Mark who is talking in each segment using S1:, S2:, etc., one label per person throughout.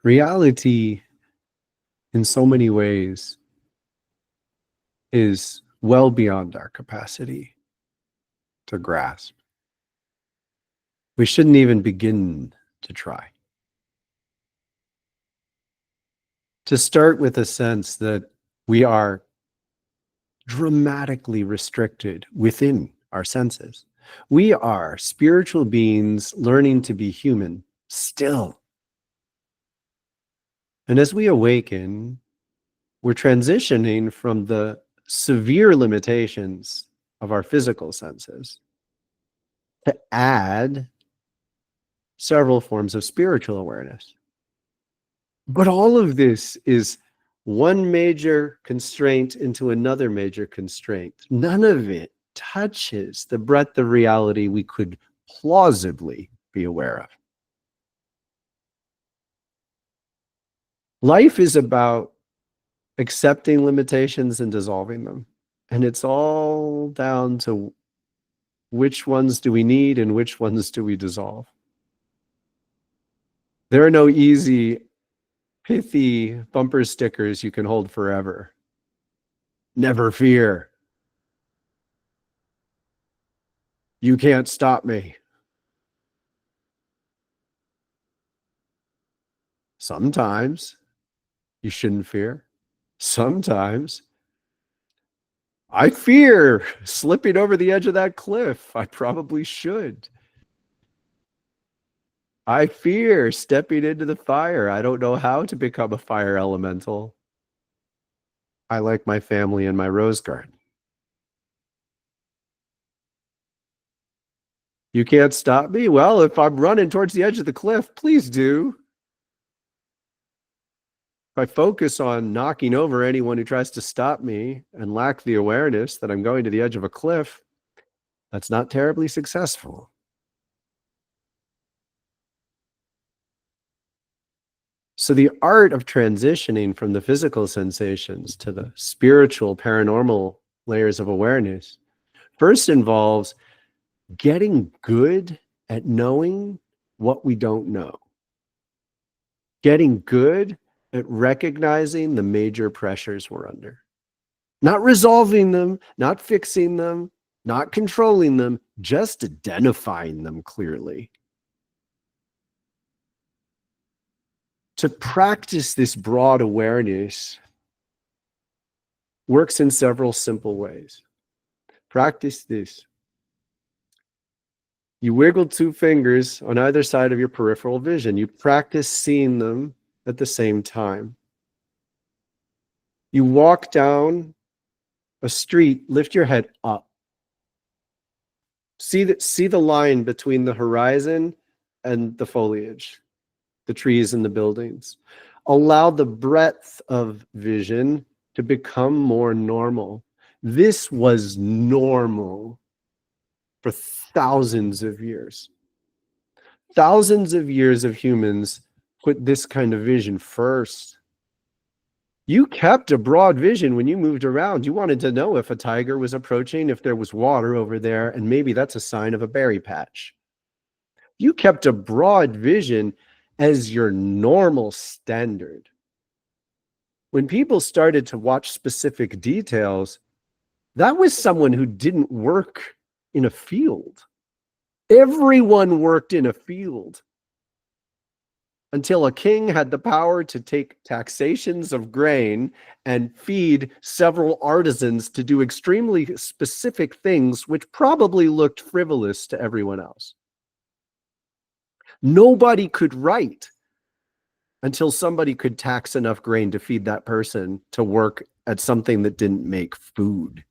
S1: Reality, in so many ways, is well beyond our capacity to grasp. We shouldn't even begin to try. To start with a sense that we are dramatically restricted within our senses. We are spiritual beings learning to be human still. And as we awaken, we're transitioning from the severe limitations of our physical senses to add several forms of spiritual awareness. But all of this is one major constraint into another major constraint. None of it touches the breadth of reality we could plausibly be aware of. Life is about accepting limitations and dissolving them. And it's all down to which ones do we need and which ones do we dissolve. There are no easy, pithy bumper stickers you can hold forever. Never fear. You can't stop me. Sometimes you shouldn't fear. Sometimes I fear slipping over the edge of that cliff. I probably should. I fear stepping into the fire. I don't know how to become a fire elemental. I like my family and my rose garden. You can't stop me? Well, if I'm running towards the edge of the cliff, please do. If I focus on knocking over anyone who tries to stop me and lack the awareness that I'm going to the edge of a cliff, that's not terribly successful. So the art of transitioning from the physical sensations to the spiritual, paranormal layers of awareness first involves getting good at knowing what we don't know. Getting good at recognizing the major pressures we're under. Not resolving them, not fixing them, not controlling them, just identifying them clearly. To practice this broad awareness works in several simple ways. Practice this. You wiggle two fingers on either side of your peripheral vision. You practice seeing them at the same time. You walk down a street, lift your head up. See the line between the horizon and the foliage, the trees and the buildings. Allow the breadth of vision to become more normal. This was normal for thousands of years. Thousands of years of humans put this kind of vision first. You kept a broad vision when you moved around. You wanted to know if a tiger was approaching, if there was water over there, and maybe that's a sign of a berry patch. You kept a broad vision as your normal standard. When people started to watch specific details, that was someone who didn't work in a field. Everyone worked in a field until a king had the power to take taxations of grain and feed several artisans to do extremely specific things, which probably looked frivolous to everyone else. Nobody could write until somebody could tax enough grain to feed that person to work at something that didn't make food.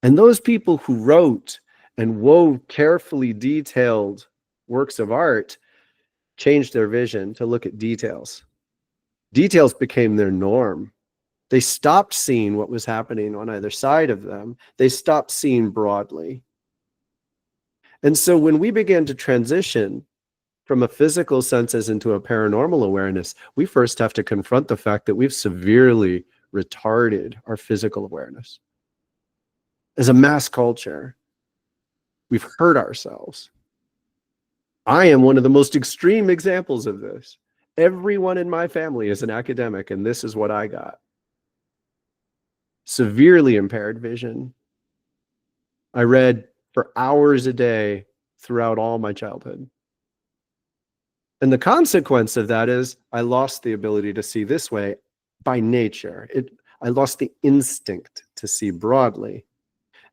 S1: And those people who wrote and wove carefully detailed works of art changed their vision to look at details. Details became their norm. They stopped seeing what was happening on either side of them. They stopped seeing broadly. And so when we began to transition from a physical senses into a paranormal awareness, we first have to confront the fact that we've severely retarded our physical awareness. As a mass culture, we've hurt ourselves. I am one of the most extreme examples of this. Everyone in my family is an academic, and this is what I got. Severely impaired vision. I read for hours a day throughout all my childhood. And the consequence of that is I lost the ability to see this way by nature. I lost the instinct to see broadly.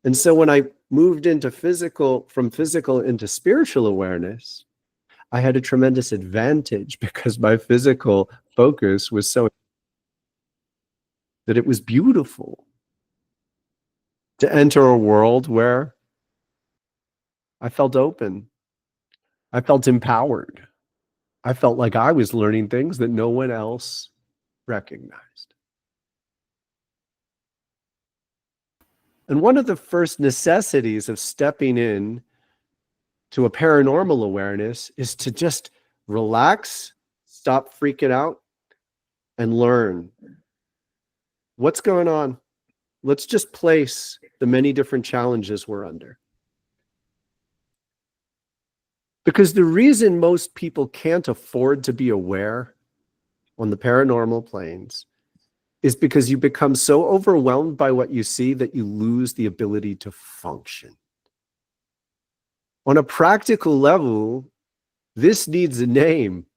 S1: And so when I moved from physical into spiritual awareness, I had a tremendous advantage because my physical focus was so that it was beautiful to enter a world where I felt open. I felt empowered. I felt like I was learning things that no one else recognized. And one of the first necessities of stepping in to a paranormal awareness is to just relax, stop freaking out, and learn. What's going on? Let's just place the many different challenges we're under. Because the reason most people can't afford to be aware on the paranormal planes is because you become so overwhelmed by what you see that you lose the ability to function. On a practical level, this needs a name: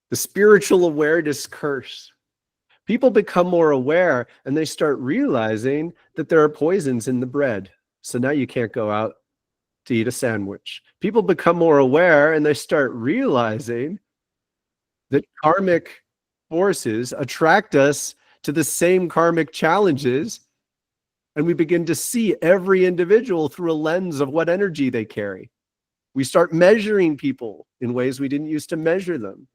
S1: the spiritual awareness curse. People become more aware and they start realizing that there are poisons in the bread. So now you can't go out to eat a sandwich. People become more aware and they start realizing that karmic forces attract us to the same karmic challenges, and we begin to see every individual through a lens of what energy they carry. We start measuring people in ways we didn't used to measure them.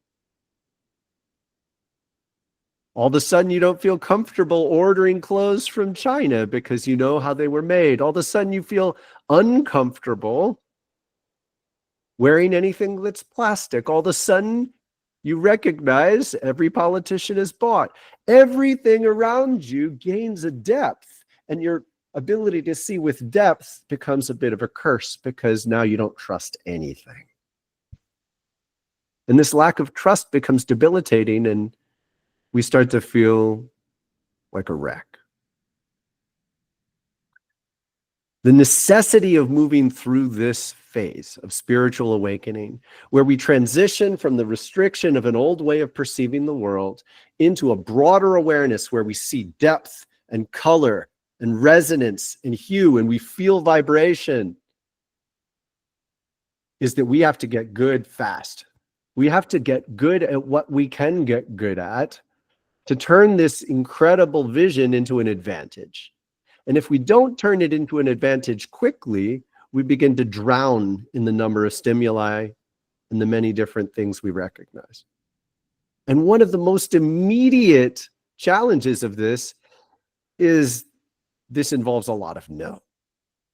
S1: All of a sudden, you don't feel comfortable ordering clothes from China because you know how they were made. All of a sudden, you feel uncomfortable wearing anything that's plastic. All of a sudden, you recognize every politician is bought. Everything around you gains a depth, and your ability to see with depth becomes a bit of a curse because now you don't trust anything. And this lack of trust becomes debilitating, and we start to feel like a wreck. The necessity of moving through this phase of spiritual awakening, where we transition from the restriction of an old way of perceiving the world into a broader awareness where we see depth and color and resonance and hue, and we feel vibration, is that we have to get good fast. We have to get good at what we can get good at to turn this incredible vision into an advantage. And if we don't turn it into an advantage quickly, we begin to drown in the number of stimuli and the many different things we recognize. And one of the most immediate challenges of this is this involves a lot of no.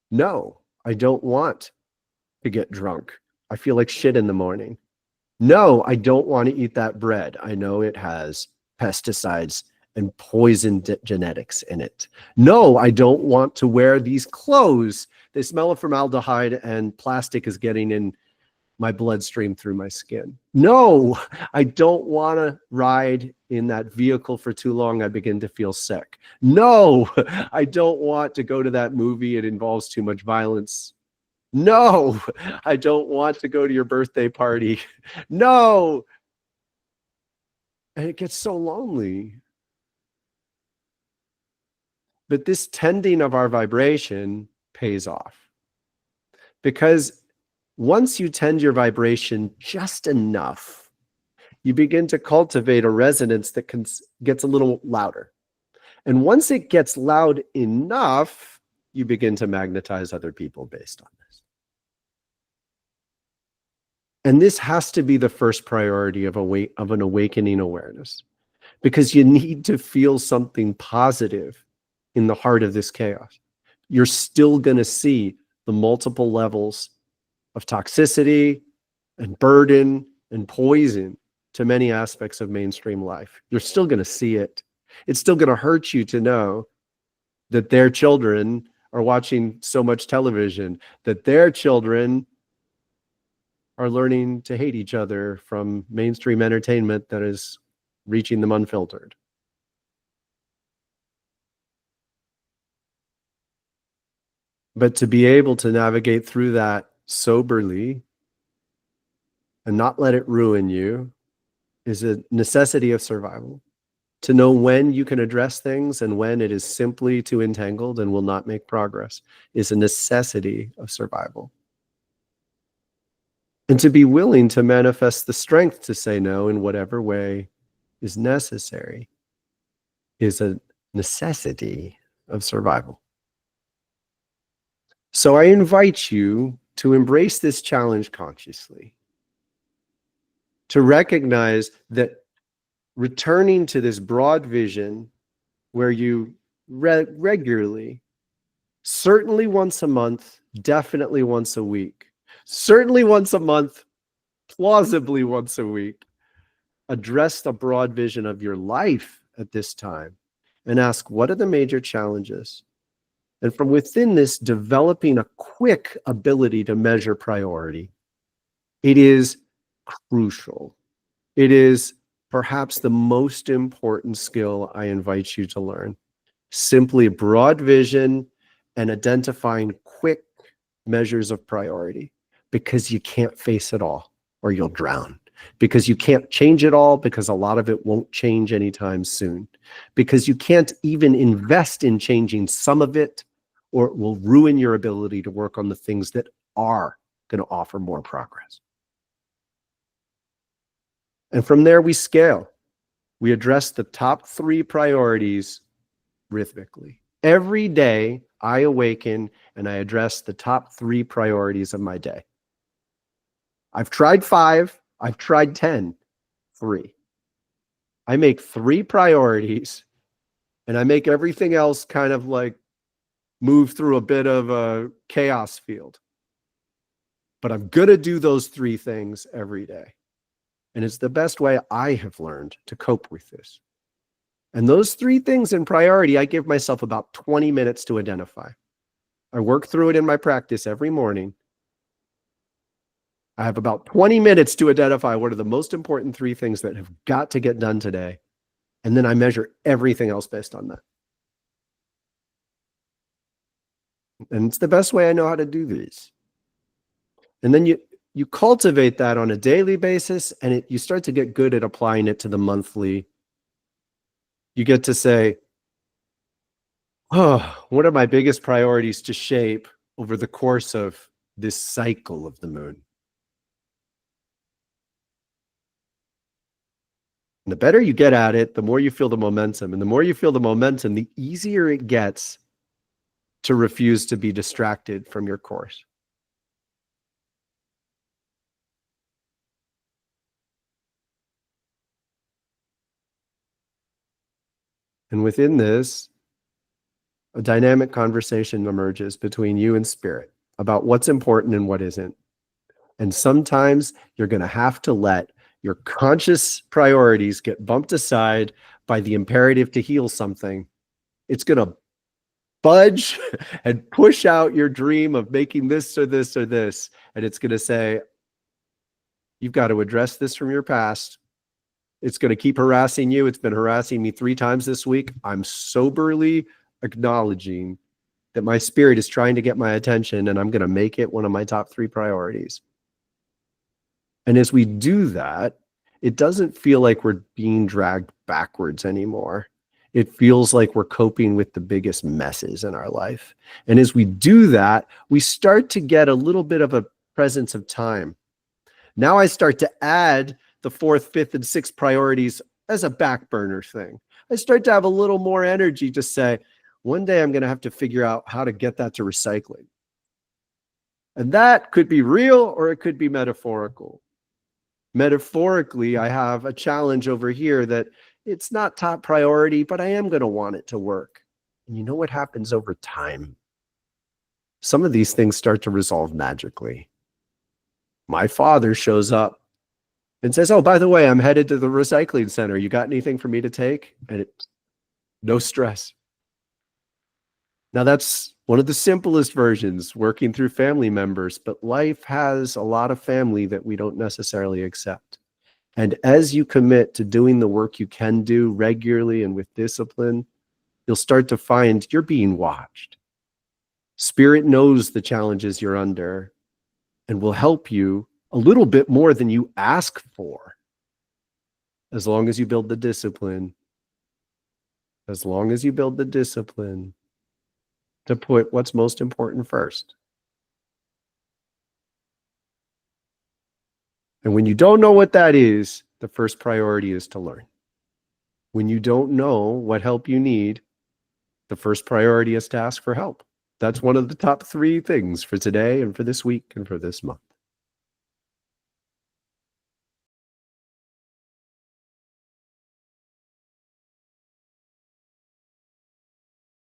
S1: No, I don't want to get drunk. I feel like shit in the morning. No, I don't want to eat that bread. I know it has pesticides and poison genetics in it. No, I don't want to wear these clothes. They smell of formaldehyde and plastic is getting in my bloodstream through my skin. No, I don't want to ride in that vehicle for too long. I begin to feel sick. No, I don't want to go to that movie. It involves too much violence. No, I don't want to go to your birthday party. No. And it gets so lonely. But this tending of our vibration pays off. Because once you tend your vibration just enough, you begin to cultivate a resonance that gets a little louder. And once it gets loud enough, you begin to magnetize other people based on this. And this has to be the first priority of an awakening awareness, because you need to feel something positive in the heart of this chaos. You're still going to see the multiple levels of toxicity and burden and poison to many aspects of mainstream life. You're still going to see it. It's still going to hurt you to know that their children are watching so much television, that their children are learning to hate each other from mainstream entertainment that is reaching them unfiltered. But to be able to navigate through that soberly and not let it ruin you is a necessity of survival. To know when you can address things and when it is simply too entangled and will not make progress is a necessity of survival. And to be willing to manifest the strength to say no in whatever way is necessary is a necessity of survival. So I invite you to embrace this challenge consciously, to recognize that returning to this broad vision where you regularly, certainly once a month, definitely once a week, certainly once a month, plausibly once a week, address the broad vision of your life at this time and ask, what are the major challenges? And from within this, developing a quick ability to measure priority. It is crucial. It is perhaps the most important skill I invite you to learn. Simply broad vision and identifying quick measures of priority, because you can't face it all or you'll drown. Because you can't change it all, because a lot of it won't change anytime soon. Because you can't even invest in changing some of it, or it will ruin your ability to work on the things that are going to offer more progress. And from there, we scale. We address the top 3 priorities rhythmically. Every day, I awaken and I address the top 3 priorities of my day. I've tried 5, I've tried 10, 3. I make 3 priorities, and I make everything else kind of like move through a bit of a chaos field. But I'm going to do those 3 things every day. And it's the best way I have learned to cope with this. And those 3 things in priority, I give myself about 20 minutes to identify. I work through it in my practice every morning. I have about 20 minutes to identify what are the most important 3 things that have got to get done today. And then I measure everything else based on that. And it's the best way I know how to do these. And then you cultivate that on a daily basis, and you start to get good at applying it to the monthly. You get to say, oh, what are my biggest priorities to shape over the course of this cycle of the moon? And the better you get at it, the more you feel the momentum. And the more you feel the momentum, the easier it gets to refuse to be distracted from your course. And within this, a dynamic conversation emerges between you and spirit about what's important and what isn't. And sometimes you're going to have to let your conscious priorities get bumped aside by the imperative to heal something. It's going to budge and push out your dream of making this or this or this. And it's going to say, you've got to address this from your past. It's going to keep harassing you. It's been harassing me 3 times this week. I'm soberly acknowledging that my spirit is trying to get my attention, and I'm going to make it one of my top 3 priorities. And as we do that, it doesn't feel like we're being dragged backwards anymore. It feels like we're coping with the biggest messes in our life. And as we do that, we start to get a little bit of a presence of time. Now I start to add the 4th, 5th, and 6th priorities as a back burner thing. I start to have a little more energy to say, one day I'm going to have to figure out how to get that to recycling. And that could be real or it could be metaphorical. Metaphorically, I have a challenge over here that it's not top priority, but I am going to want it to work. And you know what happens over time? Some of these things start to resolve magically. My father shows up and says, oh, by the way, I'm headed to the recycling center. You got anything for me to take? And no stress. Now, that's one of the simplest versions, working through family members, but life has a lot of family that we don't necessarily accept. And as you commit to doing the work you can do regularly and with discipline, you'll start to find you're being watched. Spirit knows the challenges you're under and will help you a little bit more than you ask for, as long as you build the discipline. As long as you build the discipline to put what's most important first. And when you don't know what that is, the first priority is to learn. When you don't know what help you need, the first priority is to ask for help. That's one of the top 3 things for today and for this week and for this month.